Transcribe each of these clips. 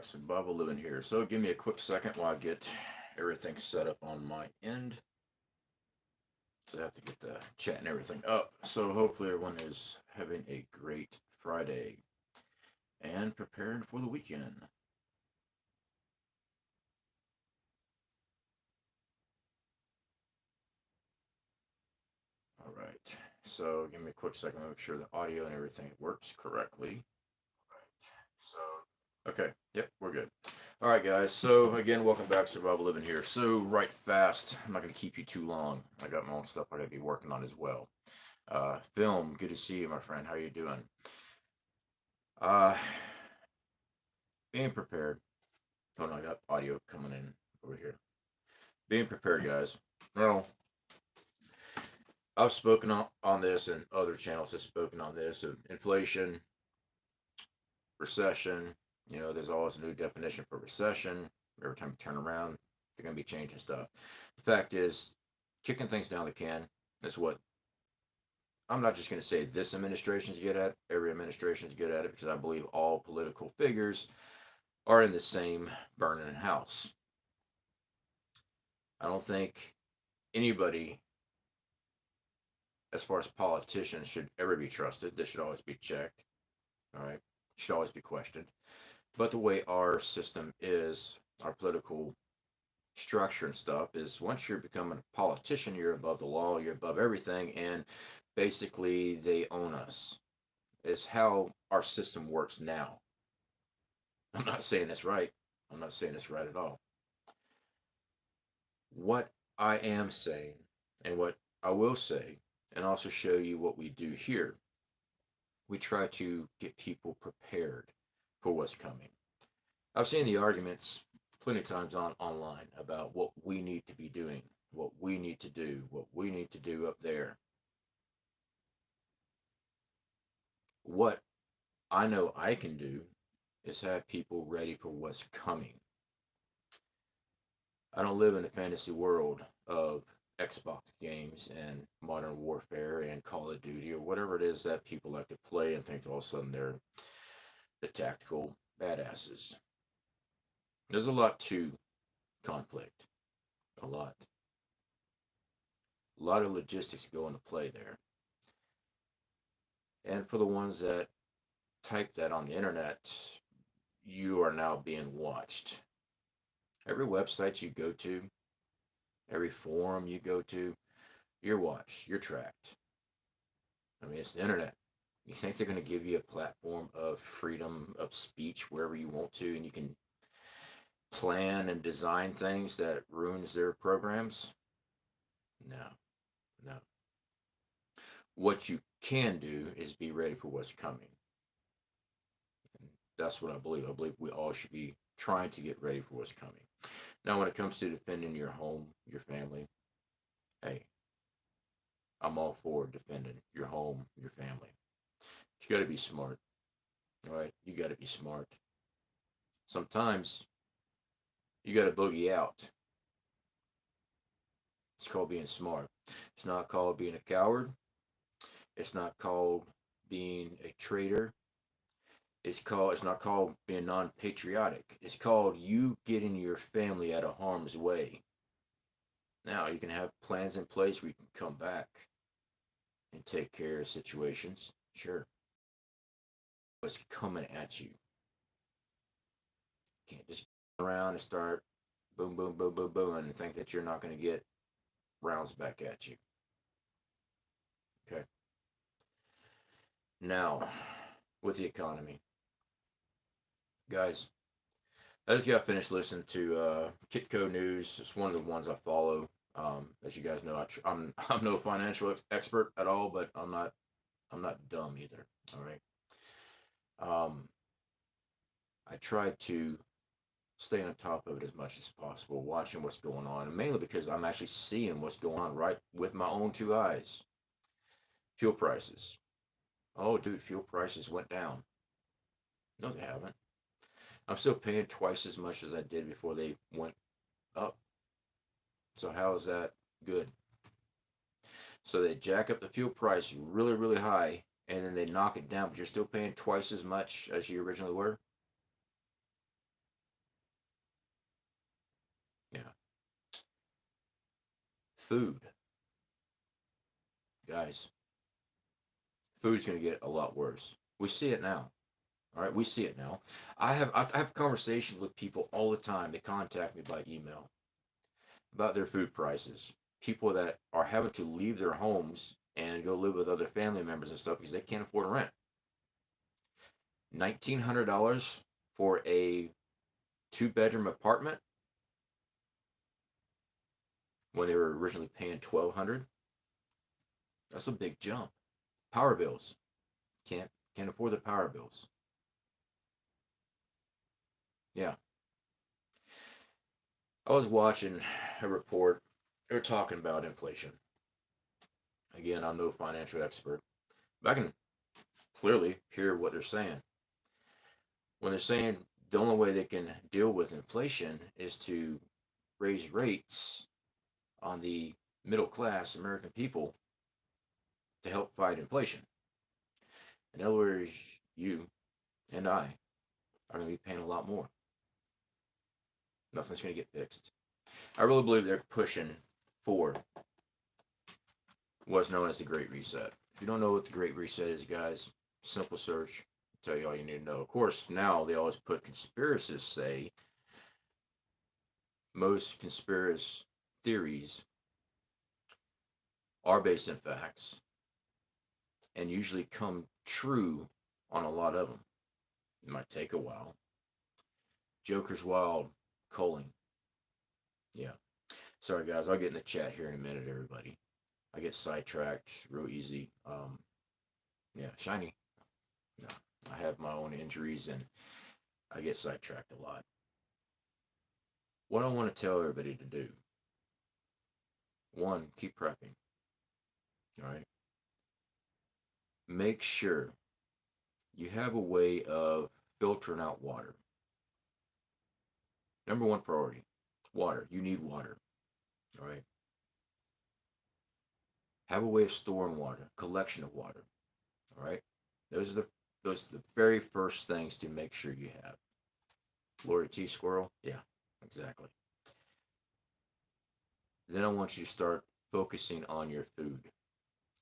back. Survival Living here. So give me a quick second while I get everything set up on my end. So I have to get the chat and everything up. So hopefully everyone is having a great Friday and prepared for the weekend. All right. So give me a quick second to make sure the audio and everything works correctly. Okay, yep, we're good. All right, guys, so again, welcome back to Survival Living here. So right fast, I'm not going to keep you too long. I got my own stuff I got to be working on as well. Film, good to see you, my friend. How you doing? Being prepared. Hold on, I got audio coming in over here. Being prepared, guys. Well, I've spoken on this, and other channels have spoken on this, of inflation, recession. You know, there's always a new definition for recession. Every time you turn around, they're going to be changing stuff. The fact is, kicking things down the can is what I'm not just going to say this administration's good at, every administration's good at it, because I believe all political figures are in the same burning house. I don't think anybody, as far as politicians, should ever be trusted. They should always be checked. All right, should always be questioned. But the way our system is, our political structure and stuff, is once you're becoming a politician, you're above the law, you're above everything, and basically they own us. Is how our system works now. I'm not saying this right. I'm not saying this right at all. What I am saying, and what I will say, and also show you what we do here, we try to get people prepared for what's coming. I've seen the arguments plenty of times online about what we need to be doing, what we need to do, what we need to do up there. What I know I can do is have people ready for what's coming. I don't live in a fantasy world of Xbox games and Modern Warfare and Call of Duty or whatever it is that people like to play and think all of a sudden they're the tactical badasses. There's a lot to conflict. A lot. A lot of logistics go into play there. And for the ones that type that on the internet, you are now being watched. Every website you go to, every forum you go to, you're watched, you're tracked. I mean, it's the internet. You think they're going to give you a platform of freedom of speech wherever you want to, and you can plan and design things that ruins their programs? No, no. What you can do is be ready for what's coming. And that's what I believe. I believe we all should be trying to get ready for what's coming. Now, when it comes to defending your home, your family, hey, I'm all for defending your home, your family. You got to be smart. All right, you got to be smart. Sometimes you got to boogie out. It's called being smart. It's not called being a coward. It's not called being a traitor. It's not called being non-patriotic. It's called you getting your family out of harm's way. Now, you can have plans in place where you can come back and take care of situations. Sure. What's coming at you. You can't just go around and start boom, boom, boom, boom, boom, and think that you're not going to get rounds back at you. Okay. Now, with the economy. Guys, I just got finished listening to Kitco News. It's one of the ones I follow. As you guys know, I'm no financial expert at all, but I'm not dumb either. All right. I try to stay on top of it as much as possible, watching what's going on, and mainly because I'm actually seeing what's going on right with my own two eyes. Fuel prices. Oh, dude, fuel prices went down. No, they haven't. I'm still paying twice as much as I did before they went up. So how is that good? So they jack up the fuel price really, really high, and then they knock it down, but you're still paying twice as much as you originally were? Food. Guys, food's going to get a lot worse. We see it now. All right, we see it now. I have conversations with people all the time. They contact me by email about their food prices. People that are having to leave their homes and go live with other family members and stuff because they can't afford rent. $1,900 for a 2-bedroom apartment when they were originally paying $1,200. That's a big jump. Power bills. Can't afford the power bills. Yeah. I was watching a report. They're talking about inflation. Again, I'm no financial expert, but I can clearly hear what they're saying. When they're saying the only way they can deal with inflation is to raise rates on the middle class American people to help fight inflation. In other words, you and I are going to be paying a lot more. Nothing's going to get fixed. I really believe they're pushing for what's known as the Great Reset. If you don't know what the Great Reset is, guys, simple search will tell you all you need to know. Of course, now they always put conspiracists say most conspiracy theories are based in facts and usually come true on a lot of them. It might take a while. Joker's Wild, Culling. Yeah. Sorry, guys. I'll get in the chat here in a minute, everybody. I get sidetracked real easy. Yeah, shiny. No, I have my own injuries and I get sidetracked a lot. What I want to tell everybody to do. 1, keep prepping. All right. Make sure you have a way of filtering out water. Number 1 priority, water. You need water. All right. Have a way of storing water, collection of water. All right. Those are the very first things to make sure you have. Lori T. Squirrel? Yeah, exactly. Then I want you to start focusing on your food.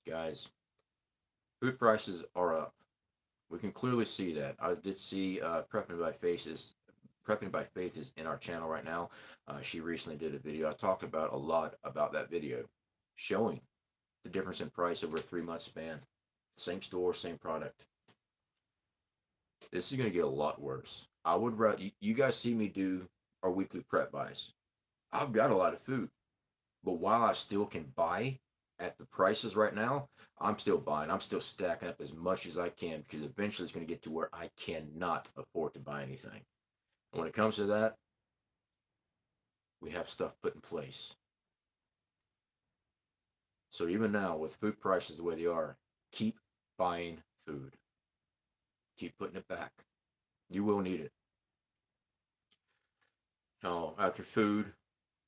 Guys, food prices are up. We can clearly see that. I did see Prepping by Faith is in our channel right now. She recently did a video. I talked about a lot about that video, showing the difference in price over a 3-month span. Same store, same product. This is going to get a lot worse. I would rather, you guys see me do our weekly prep buys. I've got a lot of food, but while I still can buy at the prices right now, I'm still buying. I'm still stacking up as much as I can because eventually it's going to get to where I cannot afford to buy anything. And when it comes to that, we have stuff put in place. So even now, with food prices the way they are, keep buying food. Keep putting it back. You will need it. Now, after food,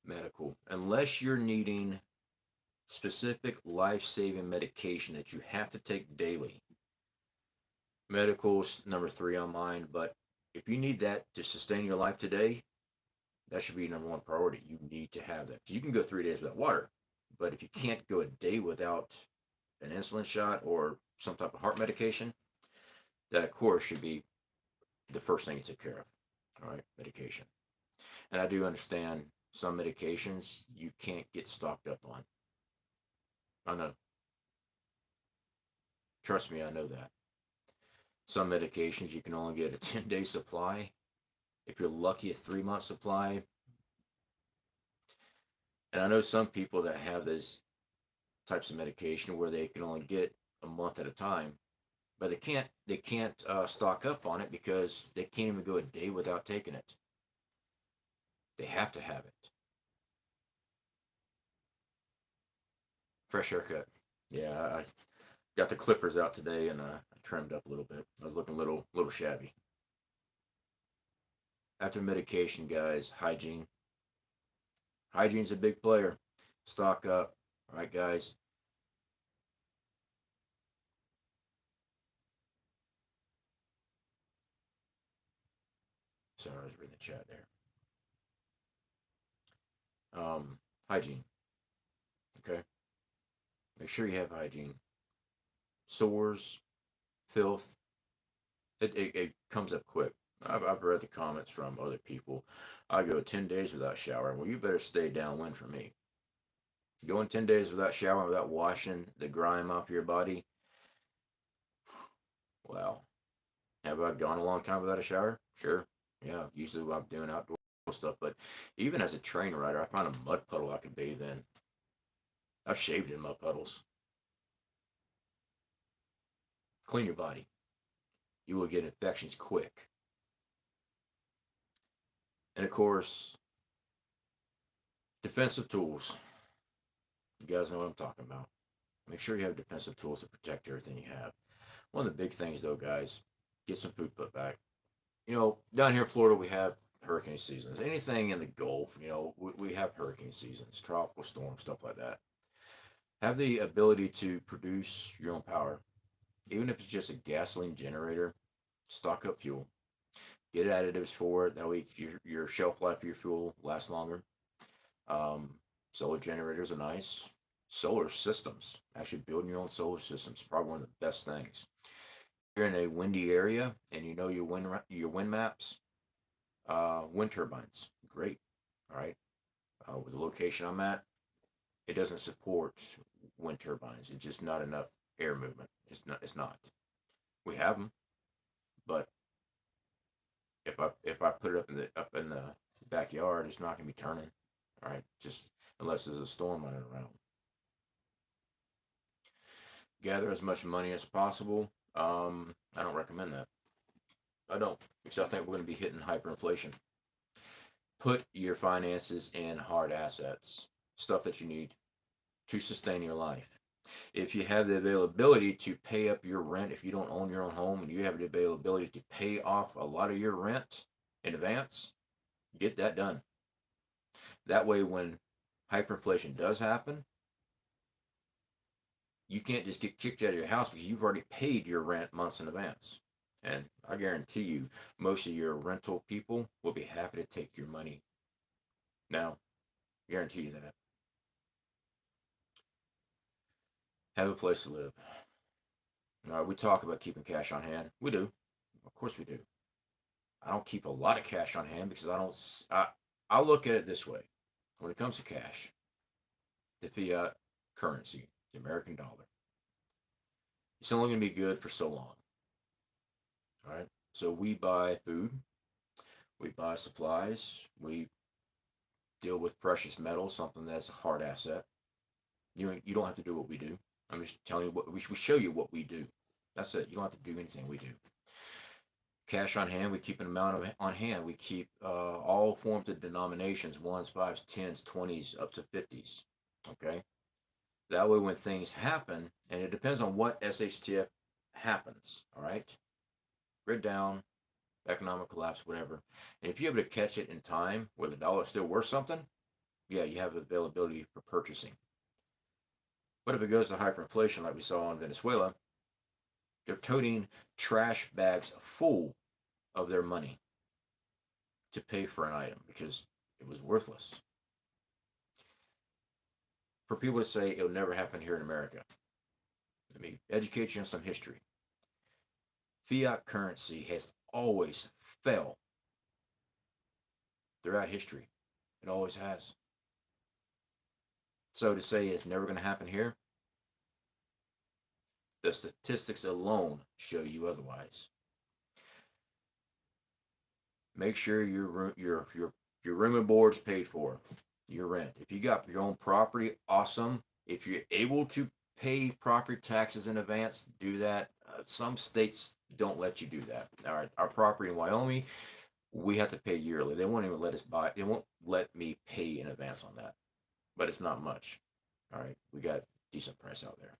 medical. Unless you're needing specific life-saving medication that you have to take daily. Medical's number 3 on mine, but if you need that to sustain your life today, that should be number 1 priority. You need to have that. You can go 3 days without water, but if you can't go a day without an insulin shot or some type of heart medication, that of course should be the first thing you take care of. All right, medication. And I do understand some medications you can't get stocked up on. I know. Trust me, I know that. Some medications you can only get a 10-day supply. If you're lucky, a 3-month supply. And I know some people that have those types of medication where they can only get a month at a time, but they can't stock up on it because they can't even go a day without taking it. They have to have it. Fresh haircut. Yeah, I got the clippers out today and I trimmed up a little bit. I was looking a little shabby. After medication, guys, hygiene. Hygiene's a big player. Stock up. All right, guys. Sorry, I was reading the chat there. Hygiene. Okay? Make sure you have hygiene. Sores, filth, it comes up quick. I've read the comments from other people. I go 10 days without showering. Well, you better stay downwind from me. Going 10 days without showering, without washing the grime off your body. Well, have I gone a long time without a shower? Sure. Yeah, usually when I'm doing outdoor stuff. But even as a train rider, I find a mud puddle I can bathe in. I've shaved in mud puddles. Clean your body. You will get infections quick. And of course, defensive tools. You guys know what I'm talking about. Make sure you have defensive tools to protect everything you have. One of the big things, though, guys, get some food put back. You know, down here in Florida, we have hurricane seasons. Anything in the Gulf, you know, we have hurricane seasons, tropical storms, stuff like that. Have the ability to produce your own power, even if it's just a gasoline generator. Stock up fuel. Get additives for it. That way, your shelf life of your fuel lasts longer. Solar generators are nice. Solar systems, actually building your own solar systems, is probably one of the best things. If you're in a windy area and you know your wind maps, wind turbines, great. All right, with the location I'm at, it doesn't support wind turbines. It's just not enough air movement. It's not. We have them, but if I put it up in the backyard, it's not gonna be turning. All right, just unless there's a storm running around. Gather as much money as possible. I don't recommend that. I don't, because I think we're going to be hitting hyperinflation. Put your finances in hard assets, stuff that you need to sustain your life. If you have the availability to pay up your rent, if you don't own your own home and you have the availability to pay off a lot of your rent in advance, get that done. That way, when hyperinflation does happen, you can't just get kicked out of your house because you've already paid your rent months in advance. And I guarantee you, most of your rental people will be happy to take your money now. Guarantee you that. Have a place to live. Now, we talk about keeping cash on hand. We do. Of course we do. I don't keep a lot of cash on hand because I look at it this way. When it comes to cash, the fiat currency, the American dollar, it's only going to be good for so long. All right. So we buy food, we buy supplies, we deal with precious metals, something that's a hard asset. You don't have to do what we do. I'm just telling you what we show you what we do. That's it. You don't have to do anything we do. Cash on hand, we keep an amount on hand. We keep all forms of denominations, 1s, 5s, 10s, 20s, up to 50s. Okay. That way, when things happen, and it depends on what SHTF happens. All right. Grid down, economic collapse, whatever. And if you're able to catch it in time where the dollar is still worth something, yeah, you have availability for purchasing. But if it goes to hyperinflation like we saw in Venezuela, they're toting trash bags full of their money to pay for an item because it was worthless. For people to say it'll never happen here in America, let me educate you on some history. Fiat currency has always fell throughout history. It always has. So to say it's never going to happen here, the statistics alone show you otherwise. Make sure your room and board's paid for, your rent. If you got your own property, awesome. If you're able to pay property taxes in advance, do that. Some states don't let you do that. All right, our property in Wyoming, we have to pay yearly. They won't even let us buy. They won't let me pay in advance on that, but it's not much. All right, we got decent price out there.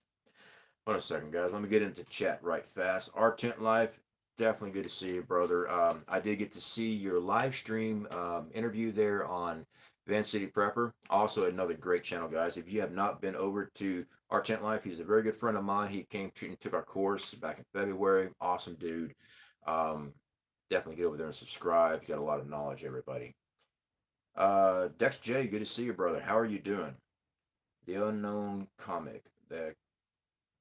Hold on a second, guys. Let me get into chat right fast. Our Tent Life, definitely good to see you, brother. I did get to see your live stream interview there on Van City Prepper. Also, another great channel, guys. If you have not been over to Our Tent Life, he's a very good friend of mine. He came to and took our course back in February. Awesome dude. Definitely get over there and subscribe. You got a lot of knowledge, everybody. Dex J, good to see you, brother. How are you doing? The unknown comic. The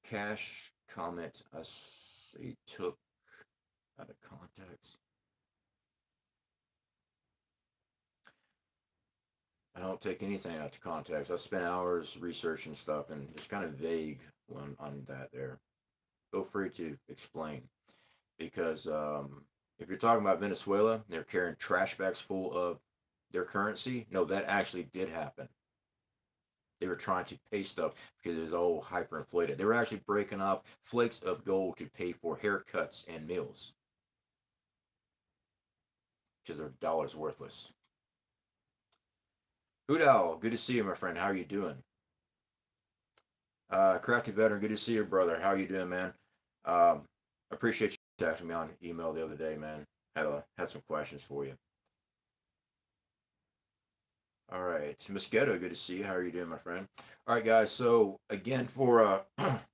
cash comment I see took out of context. I don't take anything out of context. I spent hours researching stuff, and it's kind of vague on that there. Feel free to explain. Because if you're talking about Venezuela, they're carrying trash bags full of their currency. No, that actually did happen. They were trying to pay stuff because it was all hyperinflated. They were actually breaking off flakes of gold to pay for haircuts and meals because their dollar's worthless. Hoodal, good to see you, my friend. How are you doing? Crafty Veteran, good to see you, brother. How are you doing, man? Appreciate you texting me on email the other day, man. Had some questions for you. All right, Mosquito, good to see you. How are you doing, my friend? All right, guys. So again, for if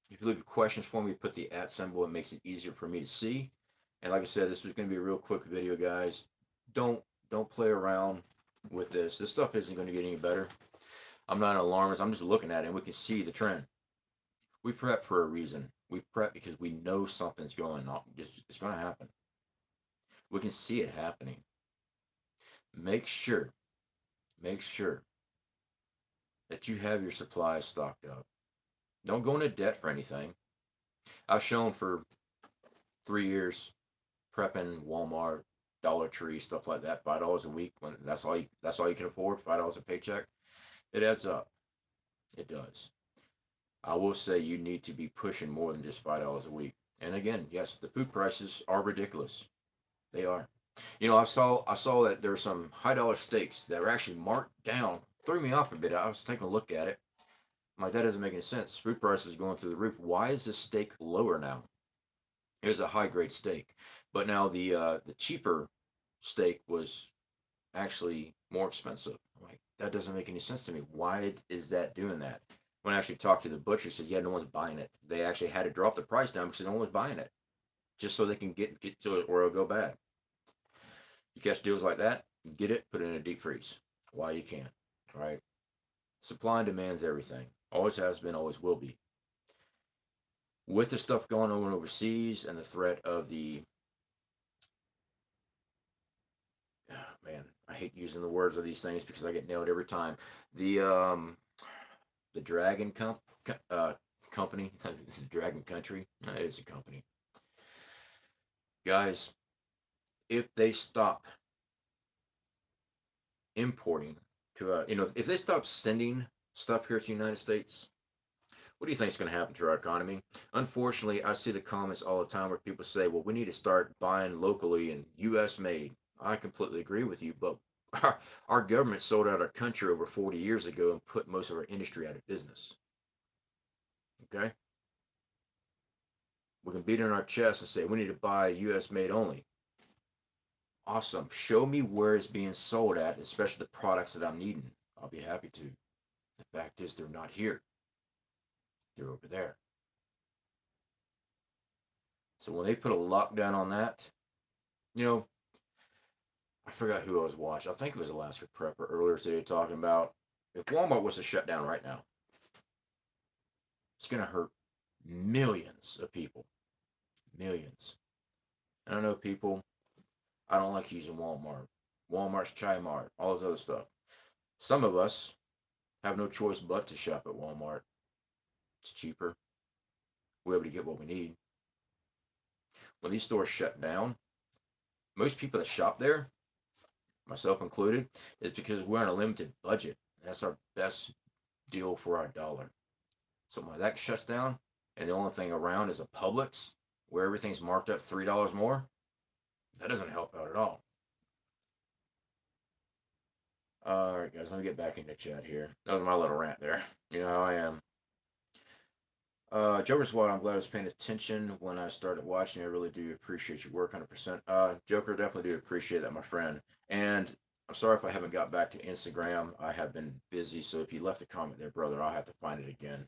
you leave questions for me, put the @ symbol. It makes it easier for me to see. And like I said, this was going to be a real quick video, guys. Don't play around with this. This stuff isn't going to get any better. I'm not an alarmist. I'm just looking at it, and we can see the trend. We prep for a reason. We prep because we know something's going on. It's going to happen. We can see it happening. Make sure that you have your supplies stocked up. Don't go into debt for anything. I've shown for 3 years prepping Walmart, Dollar Tree, stuff like that, $5 a week when that's all you can afford, $5 a paycheck. It adds up. It does. I will say you need to be pushing more than just $5 a week. And again, yes, the food prices are ridiculous. They are. You know, I saw that there were some high-dollar steaks that were actually marked down. Threw me off a bit. I was taking a look at it. I'm like, that doesn't make any sense. Food prices going through the roof. Why is this steak lower now? It was a high-grade steak, but now the cheaper steak was actually more expensive. I'm like, that doesn't make any sense to me. Why is that doing that? When I actually talked to the butcher, he said, yeah, no one's buying it. They actually had to drop the price down because no one's buying it, just so they can get to it or it'll go bad. You catch deals like that, get it, put it in a deep freeze. Why you can't, right? Supply and demand's everything. Always has been, always will be. With the stuff going on overseas and the threat of the, man, I hate using the words of these things because I get nailed every time. The Dragon Company, the Dragon Country, it is a company. Guys, if they stop importing to, if they stop sending stuff here to the United States, what do you think is going to happen to our economy? Unfortunately, I see the comments all the time where people say, well, we need to start buying locally and U.S. made. I completely agree with you, but our government sold out our country over 40 years ago and put most of our industry out of business. Okay? We can beat on our chest and say, we need to buy U.S. made only. Awesome. Show me where it's being sold at, especially the products that I'm needing. I'll be happy to. The fact is, they're not here. They're over there. So when they put a lockdown on that, I forgot who I was watching. I think it was Alaska Prepper earlier today talking about if Walmart was to shut down right now, it's going to hurt millions of people. Millions. And I know people, I don't like using Walmart. Walmart's Chai Mart, all this other stuff. Some of us have no choice but to shop at Walmart. It's cheaper. We're able to get what we need. When these stores shut down, most people that shop there, myself included, is because we're on a limited budget. That's our best deal for our dollar. Something like that shuts down, and the only thing around is a Publix where everything's marked up $3 more. That doesn't help out at all. All right, guys, let me get back into chat here. That was my little rant there. You know how I am. Joker's Wild, I'm glad I was paying attention when I started watching. I really do appreciate your work, 100%. Joker, definitely do appreciate that, my friend. And I'm sorry if I haven't got back to Instagram. I have been busy, so if you left a comment there, brother, I'll have to find it again.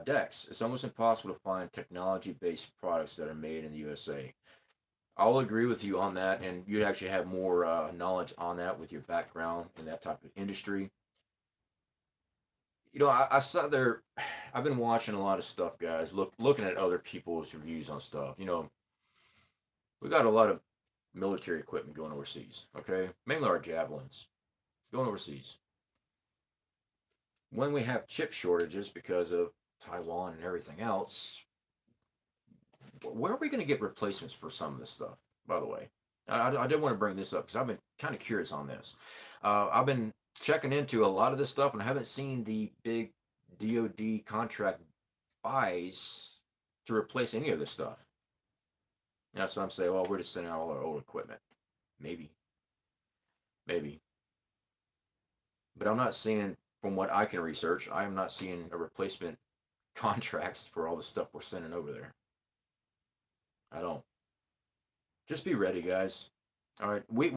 Dex, it's almost impossible to find technology-based products that are made in the USA. I'll agree with you on that, and you actually have more knowledge on that with your background in that type of industry. You know, I saw there. I've been watching a lot of stuff, guys. Looking at other people's reviews on stuff. You know, we got a lot of military equipment going overseas. Okay, mainly our javelins going overseas. When we have chip shortages because of Taiwan and everything else, where are we going to get replacements for some of this stuff? By the way, I did want to bring this up because I've been kind of curious on this. I've been checking into a lot of this stuff and I haven't seen the big DoD contract buys to replace any of this stuff. Now, some say, well, we're just sending out all our old equipment. Maybe, maybe. But I'm not seeing, from what I can research, I am not seeing a replacement contracts for all the stuff we're sending over there. I don't. Just be ready, guys. All right, we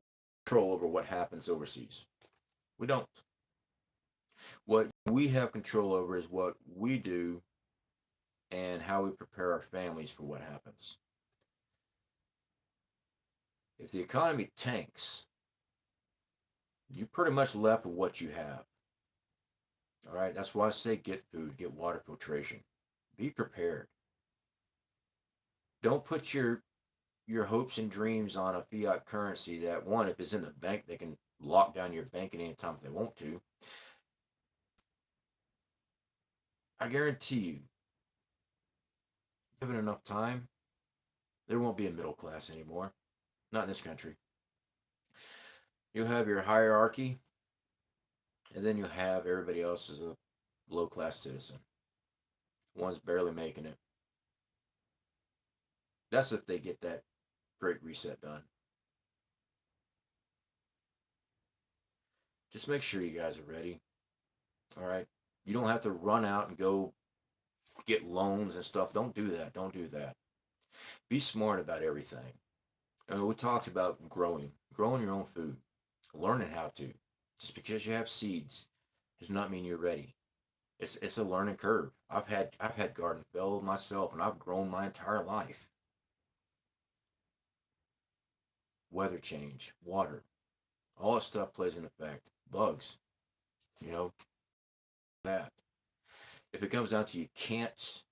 control over what happens overseas. We don't. What we have control over is what we do and how we prepare our families for what happens. If the economy tanks, you pretty much left with what you have. All right, that's why I say get food, get water filtration. Be prepared. Don't put your hopes and dreams on a fiat currency that, one, if it's in the bank, they can lock down your bank at any time if they want to. I guarantee you, given enough time, there won't be a middle class anymore. Not in this country. You'll have your hierarchy, and then you'll have everybody else as a low class citizen. One's barely making it. That's if they get that great reset done. Just make sure you guys are ready. All right. You don't have to run out and go get loans and stuff. Don't do that. Don't do that. Be smart about everything. We talked about growing your own food, learning how to. Just because you have seeds does not mean you're ready. It's a learning curve. I've had garden bell myself, and I've grown my entire life. Weather change, water, all that stuff plays an effect. Bugs, you know that. If it comes down to you can't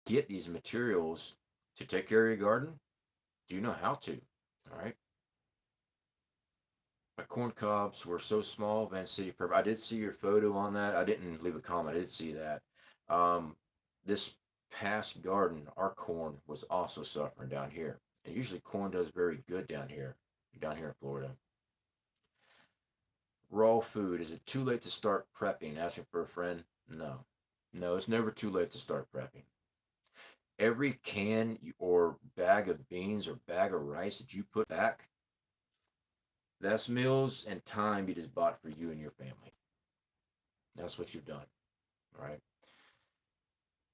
get these materials to take care of your garden, do you know how to? All right. My corn cobs were so small, Van City Prep. I did see your photo on that. I didn't leave a comment. I did see that. This past garden, our corn was also suffering down here. And usually corn does very good down here in Florida. Raw food. Is it too late to start prepping? Asking for a friend? No. No, it's never too late to start prepping. Every can or bag of beans or bag of rice that you put back, that's meals and time you just bought for you and your family. That's what you've done. All right.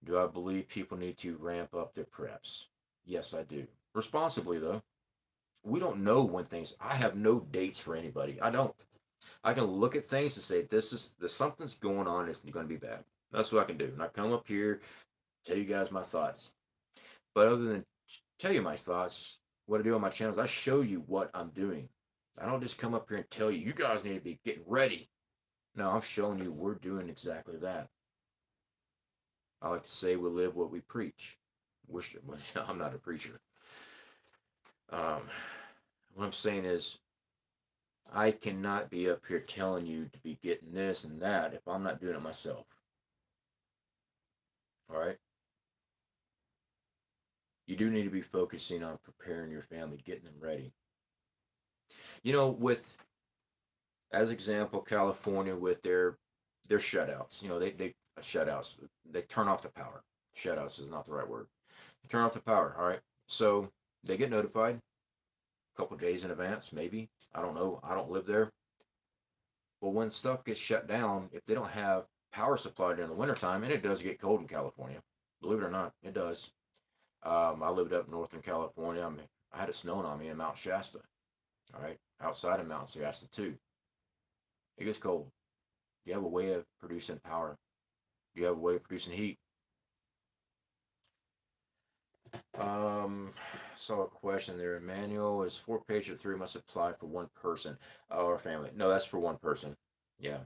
Do I believe people need to ramp up their preps? Yes, I do. Responsibly, though. We don't know when things, I have no dates for anybody. I don't. I can look at things and say, this something's going on, it's going to be bad. That's what I can do. And I come up here, tell you guys my thoughts. But other than tell you my thoughts, what I do on my channel is I show you what I'm doing. I don't just come up here and tell you, you guys need to be getting ready. No, I'm showing you we're doing exactly that. I like to say we live what we preach. I'm not a preacher. What I'm saying is, I cannot be up here telling you to be getting this and that if I'm not doing it myself. All right? You do need to be focusing on preparing your family, getting them ready. You know, with, as example, California with their shutouts. You know, they shutouts. They turn off the power. Shutouts is not the right word. They turn off the power. All right. So they get notified a couple days in advance, maybe. I don't know. I don't live there. But when stuff gets shut down, if they don't have power supply during the wintertime, and it does get cold in California, believe it or not, it does. I lived up northern California. I had it snowing on me in Mount Shasta. All right, outside of Mount Shasta too. It gets cold. Do you have a way of producing power? Do you have a way of producing heat? Saw a question there. Manual is 4 page or 3 must apply for one person or family. No, that's for one person. Yeah.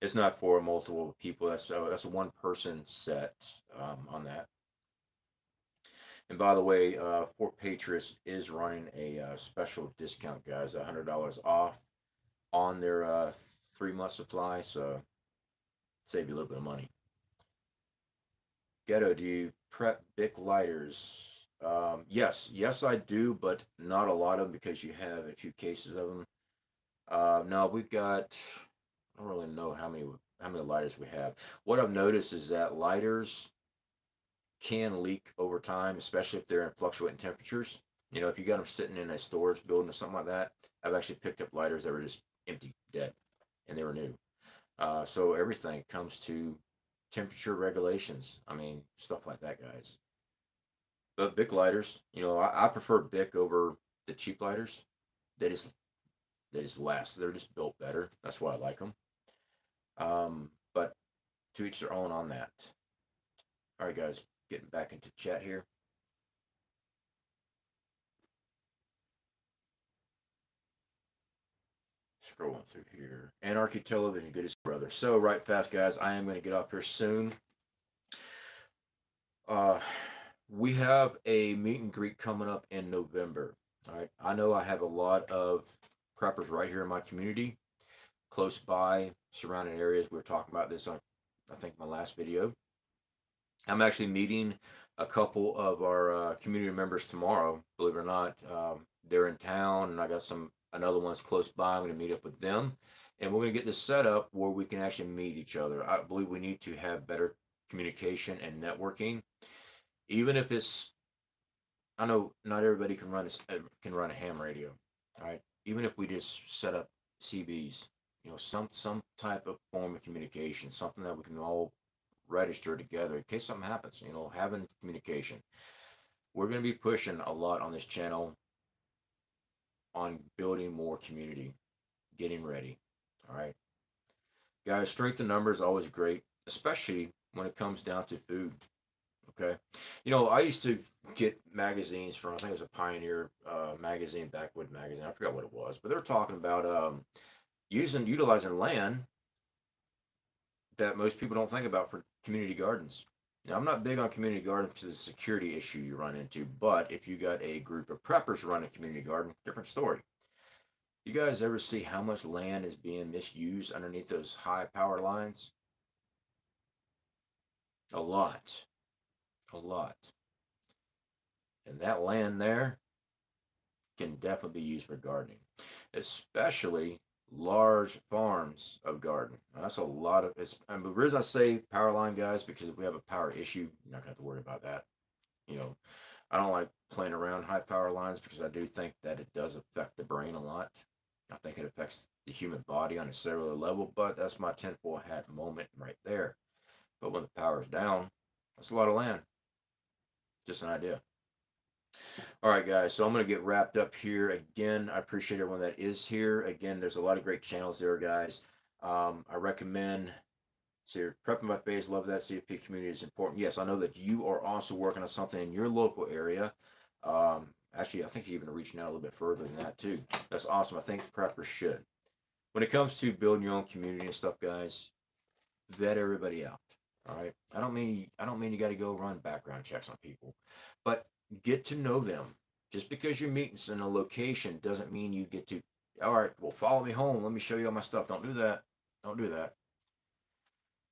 It's not for multiple people. That's a one person set on that. And by the way, Fort Patriots is running a special discount, guys. $100 off on their 3 month supply. So save you a little bit of money. Ghetto, do you prep Bic lighters? Yes, I do, but not a lot of them because you have a few cases of them. No, we've got. I don't really know how many lighters we have. What I've noticed is that lighters can leak over time, especially if they're in fluctuating temperatures. You know, if you got them sitting in a storage building or something like that, I've actually picked up lighters that were just empty, dead, and they were new. So everything comes to temperature regulations. I mean, stuff like that, guys. But Bic lighters, I prefer Bic over the cheap lighters. They just they just last. They're just built better. That's why I like them. But to each their own on that. All right, guys, getting back into chat here. Scrolling through here. Anarchy Television, good as brother. So, right fast, guys, I am going to get off here soon. We have a meet and greet coming up in November. All right, I know I have a lot of preppers right here in my community, close by, surrounding areas. We were talking about this on, I think, my last video. I'm actually meeting a couple of our community members tomorrow. Believe it or not, they're in town, and I got another one's close by. I'm going to meet up with them, and we're going to get this set up where we can actually meet each other. I believe we need to have better communication and networking, even if it's. I know not everybody can run a ham radio, all right. Even if we just set up CBs, some type of form of communication, something that we can all register together in case something happens, having communication. We're going to be pushing a lot on this channel on building more community, getting ready. All right, guys, strength in numbers is always great, especially when it comes down to food. Okay, I used to get magazines from, I think it was a Pioneer magazine, Backwood magazine. I forgot what it was, but they're talking about utilizing land that most people don't think about for community gardens. Now, I'm not big on community gardens because it's a security issue you run into, but if you got a group of preppers running a community garden, different story. You guys ever see how much land is being misused underneath those high power lines? A lot. A lot. And that land there can definitely be used for gardening, especially large farms of garden. Now, that's a lot of it's. And the reason I say power line, guys, because if we have a power issue, you're not gonna have to worry about that. You know, I don't like playing around high power lines because I do think that it does affect the brain a lot. I think it affects the human body on a cellular level, but that's my tinfoil hat moment right there. But when the power's down, that's a lot of land. Just an idea. All right, guys, so I'm going to get wrapped up here. Again, I appreciate everyone that is here. Again, there's a lot of great channels there, guys. I recommend, so you're prepping my face, love that CFP community is important. Yes, I know that you are also working on something in your local area. Actually, I think you're even reaching out a little bit further than that, too. That's awesome. I think preppers should. When it comes to building your own community and stuff, guys, vet everybody out. All right. I don't mean you got to go run background checks on people, but get to know them. Just because you're meeting in a location doesn't mean you get to. All right, well, follow me home. Let me show you all my stuff. Don't do that. Don't do that.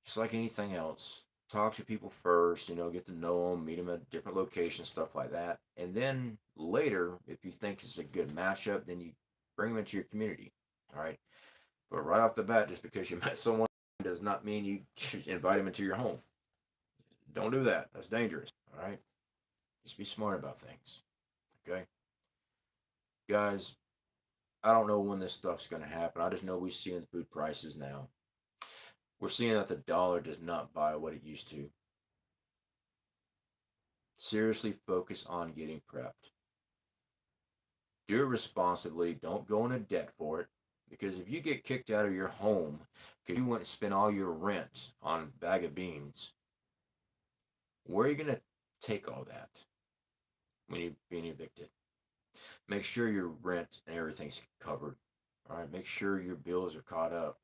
Just like anything else, talk to people first. Get to know them, meet them at different locations, stuff like that, and then later, if you think it's a good matchup, then you bring them into your community. All right. But right off the bat, just because you met someone does not mean you invite them into your home. Don't do that. That's dangerous. All right. Just be smart about things. Okay. Guys, I don't know when this stuff's going to happen. I just know we're seeing food prices now. We're seeing that the dollar does not buy what it used to. Seriously focus on getting prepped. Do it responsibly. Don't go into debt for it. Because if you get kicked out of your home because you went and spent all your rent on a bag of beans, where are you going to take all that when you're being evicted? Make sure your rent and everything's covered. All right, make sure your bills are caught up.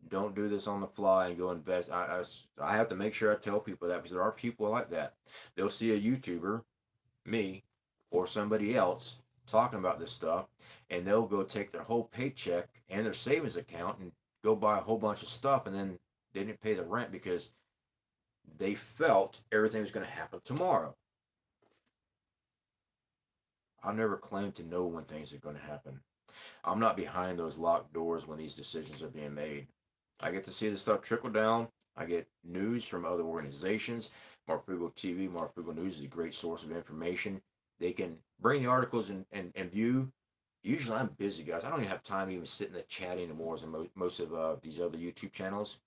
Don't do this on the fly and go invest. I have to make sure I tell people that, because there are people like that. They'll see a YouTuber, me, or somebody else talking about this stuff, and they'll go take their whole paycheck and their savings account and go buy a whole bunch of stuff, and then they didn't pay the rent because they felt everything was going to happen tomorrow. I've never claimed to know when things are going to happen. I'm not behind those locked doors when these decisions are being made. I get to see the stuff trickle down. I get news from other organizations. Mark Frugal TV, Mark Frugal News is a great source of information. They can bring the articles and view. Usually I'm busy, guys. I don't even have time to even sit in the chat anymore as most of these other YouTube channels.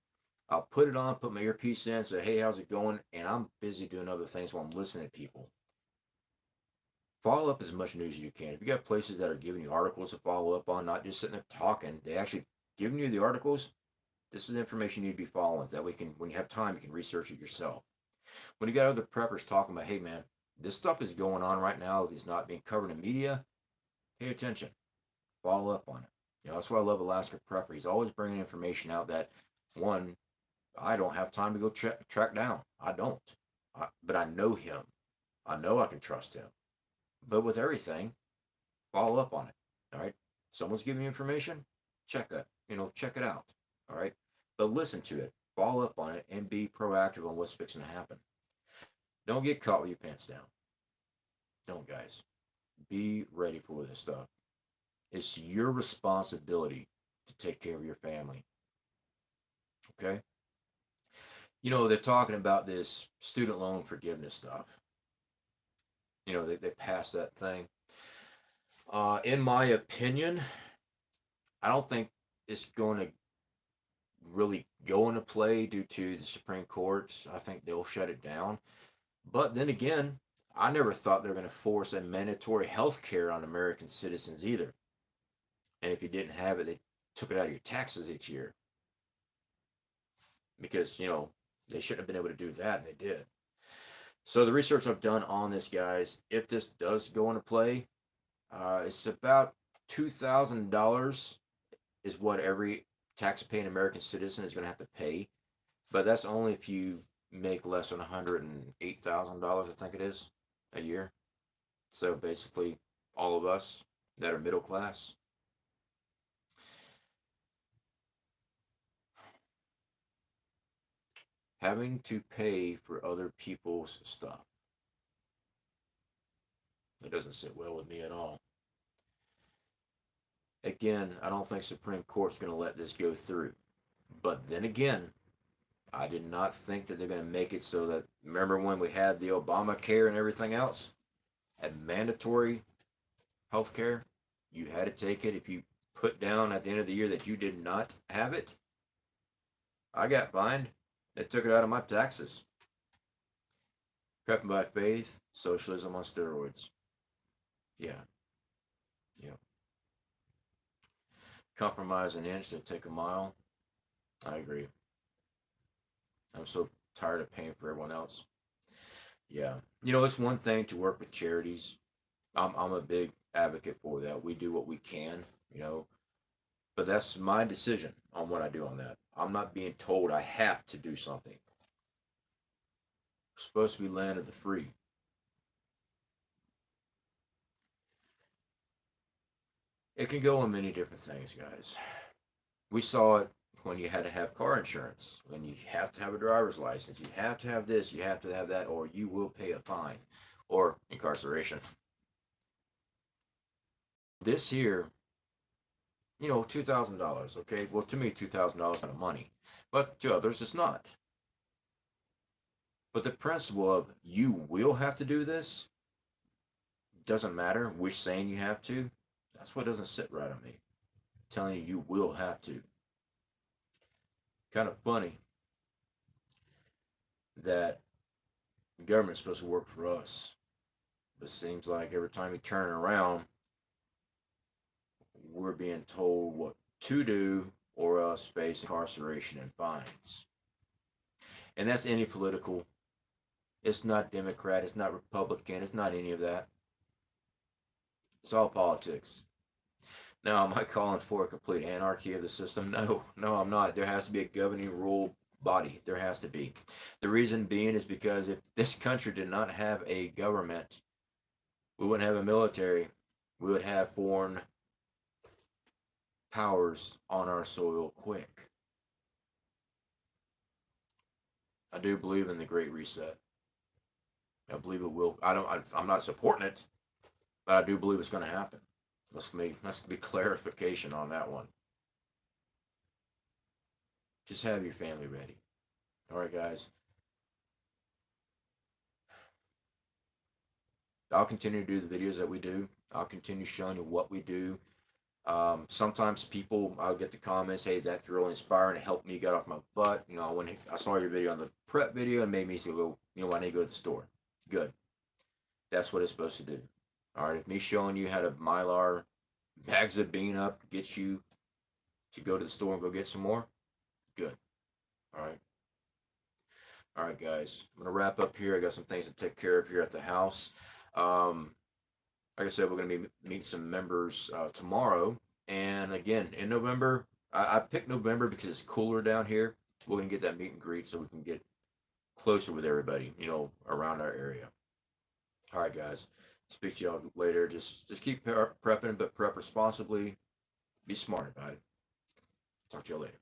I'll put it on, put my earpiece in, say, hey, how's it going? And I'm busy doing other things while I'm listening to people. Follow up as much news as you can. If you got places that are giving you articles to follow up on, not just sitting there talking, they actually giving you the articles. This is information you need to be following. That way, when you have time, you can research it yourself. When you got other preppers talking about, hey man, this stuff is going on right now, it's not being covered in media, pay attention. Follow up on it. That's why I love Alaska Prepper. He's always bringing information out that, one, I don't have time to go track down. I don't. But I know him. I know I can trust him. But with everything, follow up on it. All right. Someone's giving you information, check it. Check it out. All right. But listen to it, follow up on it, and be proactive on what's fixing to happen. Don't get caught with your pants down. Don't, guys. Be ready for this stuff. It's your responsibility to take care of your family. Okay? They're talking about this student loan forgiveness stuff. They passed that thing. In my opinion, I don't think it's going to really go into play due to the Supreme Court. I think they'll shut it down. But then again, I never thought they were going to force a mandatory health care on American citizens either. And if you didn't have it, they took it out of your taxes each year. Because, they shouldn't have been able to do that, and they did. So the research I've done on this, guys, if this does go into play, it's about $2,000 is what every tax-paying American citizen is going to have to pay. But that's only if you make less than $108,000, I think it is, a year. So basically, all of us that are middle class. Having to pay for other people's stuff. It doesn't sit well with me at all. Again, I don't think Supreme Court's going to let this go through. But then again, I did not think that they're going to make it so that, remember when we had the Obamacare and everything else? Had mandatory health care? You had to take it if you put down at the end of the year that you did not have it. I got fined. They took it out of my taxes. Prepping by faith, socialism on steroids. Yeah. Compromise an inch, they take a mile. I agree. I'm so tired of paying for everyone else. Yeah. It's one thing to work with charities. I'm a big advocate for that. We do what we can, but that's my decision on what I do on that. I'm not being told I have to do something. We're supposed to be land of the free. It can go on many different things, guys. We saw it when you had to have car insurance, when you have to have a driver's license, you have to have this, you have to have that, or you will pay a fine or incarceration. This here, $2,000, okay? Well, to me, $2,000 is not money, but to others, it's not. But the principle of you will have to do this, doesn't matter which saying you have to, that's what doesn't sit right on me. Telling you will have to. Kind of funny that the government's supposed to work for us. But it seems like every time you turn around, we're being told what to do or else face incarceration and fines. And that's any political. It's not Democrat, it's not Republican, it's not any of that. It's all politics. Now, am I calling for a complete anarchy of the system? No, no, I'm not. There has to be a governing rule body. There has to be. The reason being is because if this country did not have a government, we wouldn't have a military. We would have foreign powers on our soil quick. I do believe in the Great Reset. I believe it will. I'm not supporting it, but I do believe it's going to happen. Let's be clarification on that one. Just have your family ready. All right, guys. I'll continue to do the videos that we do. I'll continue showing you what we do. Sometimes I'll get the comments, hey, that's really inspiring. It helped me get off my butt. You know, when I saw your video on the prep video, it made me go, you know, I need to go to the store. Good. That's what it's supposed to do. All right, if me showing you how to Mylar bags of bean up get you to go to the store and go get some more, good. All right. All right, guys. I'm gonna wrap up here. I got some things to take care of here at the house. Like I said, we're gonna be meeting some members tomorrow, and again in November. I picked November because it's cooler down here. We're gonna get that meet and greet so we can get closer with everybody, you know, around our area. All right, guys. Speak to y'all later. Just keep prepping, but prep responsibly. Be smart about it. Talk to y'all later.